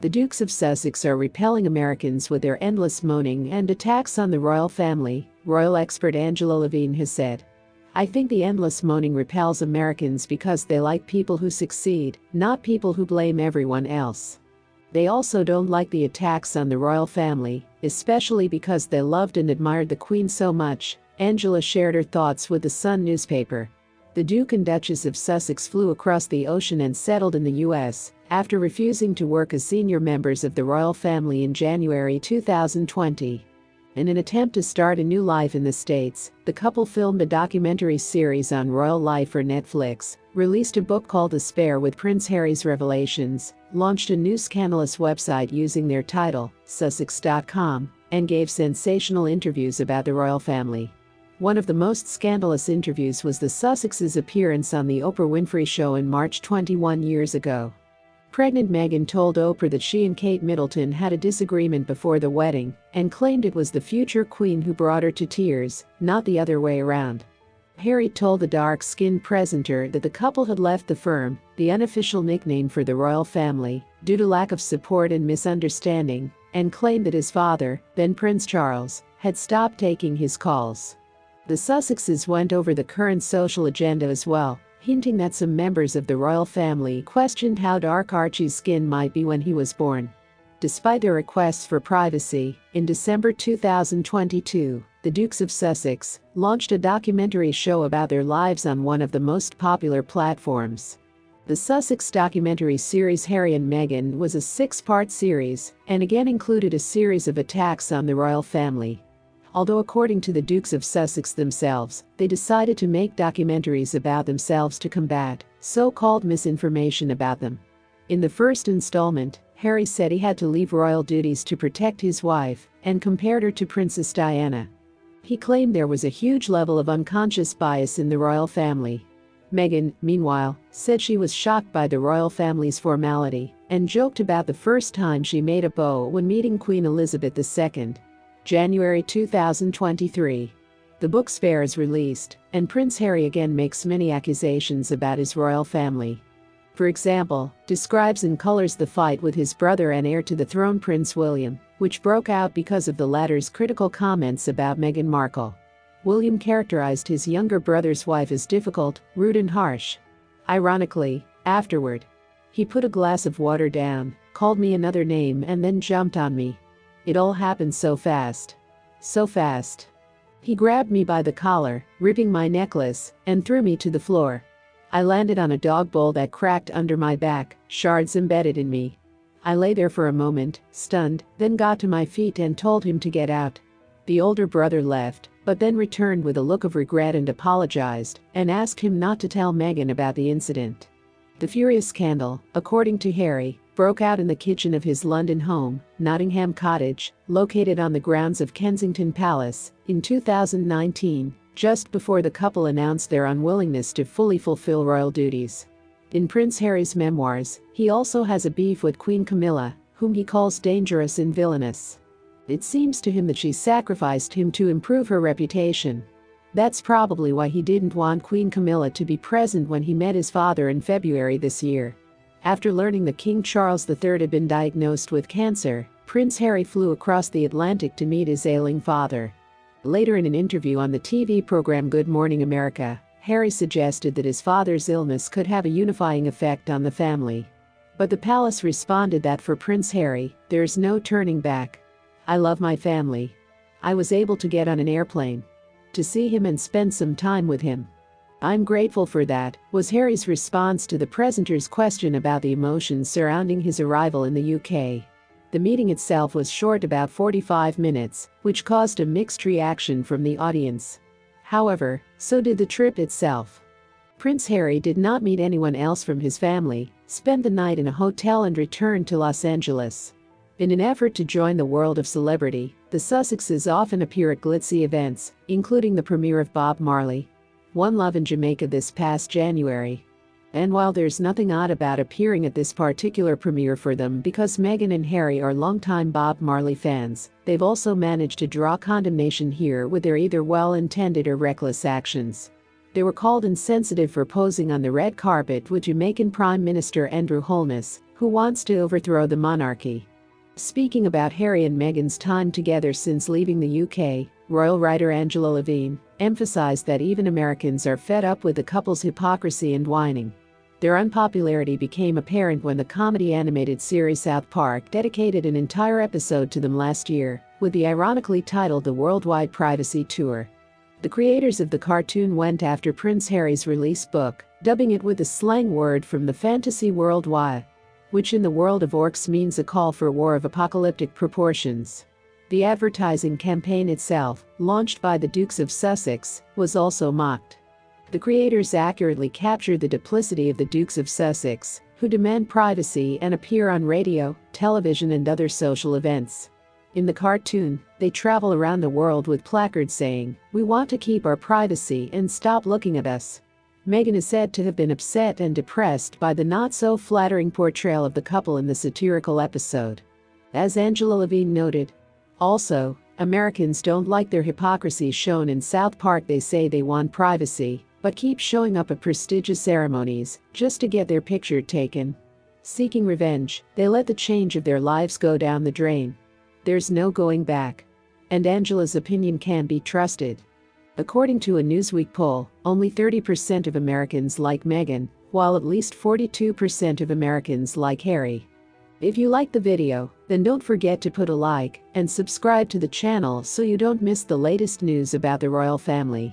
The Dukes of Sussex are repelling Americans with their endless moaning and attacks on the royal family, royal expert Angela Levine has said. I think the endless moaning repels Americans because they like people who succeed, not people who blame everyone else. They also don't like the attacks on the royal family, especially because they loved and admired the Queen so much. Angela shared her thoughts with the Sun newspaper. The Duke and Duchess of Sussex flew across the ocean and settled in the U.S. after refusing to work as senior members of the royal family in January 2020. In an attempt to start a new life in the States, the couple filmed a documentary series on royal life for Netflix, released a book called The Spare with Prince Harry's Revelations, launched a new scandalous website using their title, Sussex.com, and gave sensational interviews about the royal family. One of the most scandalous interviews was the Sussexes' appearance on the Oprah Winfrey Show in March 21 years ago. Pregnant Meghan told Oprah that she and Kate Middleton had a disagreement before the wedding and claimed it was the future queen who brought her to tears, not the other way around. Harry told the dark-skinned presenter that the couple had left the firm, the unofficial nickname for the royal family, due to lack of support and misunderstanding, and claimed that his father, then Prince Charles, had stopped taking his calls. The Sussexes went over the current social agenda as well, hinting that some members of the royal family questioned how dark Archie's skin might be when he was born. Despite their requests for privacy, in December 2022, the Dukes of Sussex launched a documentary show about their lives on one of the most popular platforms. The Sussex documentary series Harry and Meghan was a 6-part series and again included a series of attacks on the royal family. Although according to the Dukes of Sussex themselves, they decided to make documentaries about themselves to combat so-called misinformation about them. In the first installment, Harry said he had to leave royal duties to protect his wife and compared her to Princess Diana. He claimed there was a huge level of unconscious bias in the royal family. Meghan, meanwhile, said she was shocked by the royal family's formality and joked about the first time she made a bow when meeting Queen Elizabeth II. January 2023. The book Spare is released, and Prince Harry again makes many accusations about his royal family. For example, describes and colors the fight with his brother and heir to the throne Prince William, which broke out because of the latter's critical comments about Meghan Markle. William characterized his younger brother's wife as difficult, rude and harsh. Ironically, afterward, he put a glass of water down, called me another name and then jumped on me. It all happened so fast. So fast. He grabbed me by the collar, ripping my necklace, and threw me to the floor. I landed on a dog bowl that cracked under my back, shards embedded in me. I lay there for a moment, stunned, then got to my feet and told him to get out. The older brother left, but then returned with a look of regret and apologized, and asked him not to tell Meghan about the incident. The furious scandal, according to Harry, broke out in the kitchen of his London home, Nottingham Cottage, located on the grounds of Kensington Palace, in 2019, just before the couple announced their unwillingness to fully fulfill royal duties. In Prince Harry's memoirs, he also has a beef with Queen Camilla, whom he calls dangerous and villainous. It seems to him that she sacrificed him to improve her reputation. That's probably why he didn't want Queen Camilla to be present when he met his father in February this year. After learning that King Charles III had been diagnosed with cancer, Prince Harry flew across the Atlantic to meet his ailing father. Later in an interview on the TV program Good Morning America, Harry suggested that his father's illness could have a unifying effect on the family. But the palace responded that for Prince Harry, there's no turning back. I love my family. I was able to get on an airplane to see him and spend some time with him. I'm grateful for that, was Harry's response to the presenter's question about the emotions surrounding his arrival in the UK. The meeting itself was short, about 45 minutes, which caused a mixed reaction from the audience. However, so did the trip itself. Prince Harry did not meet anyone else from his family, spent the night in a hotel and returned to Los Angeles. In an effort to join the world of celebrity, the Sussexes often appear at glitzy events, including the premiere of Bob Marley, One Love in Jamaica this past January. And while there's nothing odd about appearing at this particular premiere for them because Meghan and Harry are longtime Bob Marley fans, they've also managed to draw condemnation here with their either well-intended or reckless actions. They were called insensitive for posing on the red carpet with Jamaican Prime Minister Andrew Holness, Who wants to overthrow the monarchy? Speaking about Harry and Meghan's time together since leaving the UK, royal writer Angela Levine emphasized that even Americans are fed up with the couple's hypocrisy and whining. Their unpopularity became apparent when the comedy animated series South Park dedicated an entire episode to them last year, with the ironically titled The Worldwide Privacy Tour. The creators of the cartoon went after Prince Harry's release book, dubbing it with a slang word from the fantasy world "why," which in the world of orcs means a call for war of apocalyptic proportions. The advertising campaign itself, launched by the Dukes of Sussex, was also mocked. The creators accurately captured the duplicity of the Dukes of Sussex, who demand privacy and appear on radio, television and other social events. In the cartoon, they travel around the world with placards saying, "We want to keep our privacy and stop looking at us." Meghan is said to have been upset and depressed by the not-so-flattering portrayal of the couple in the satirical episode. As Angela Levine noted, also, Americans don't like their hypocrisy shown in South Park. They say they want privacy, but keep showing up at prestigious ceremonies just to get their picture taken. Seeking revenge, they let the change of their lives go down the drain. There's no going back. And Angela's opinion can be trusted. According to a Newsweek poll, only 30% of Americans like Meghan, while at least 42% of Americans like Harry. If you like the video, then don't forget to put a like and subscribe to the channel so you don't miss the latest news about the royal family.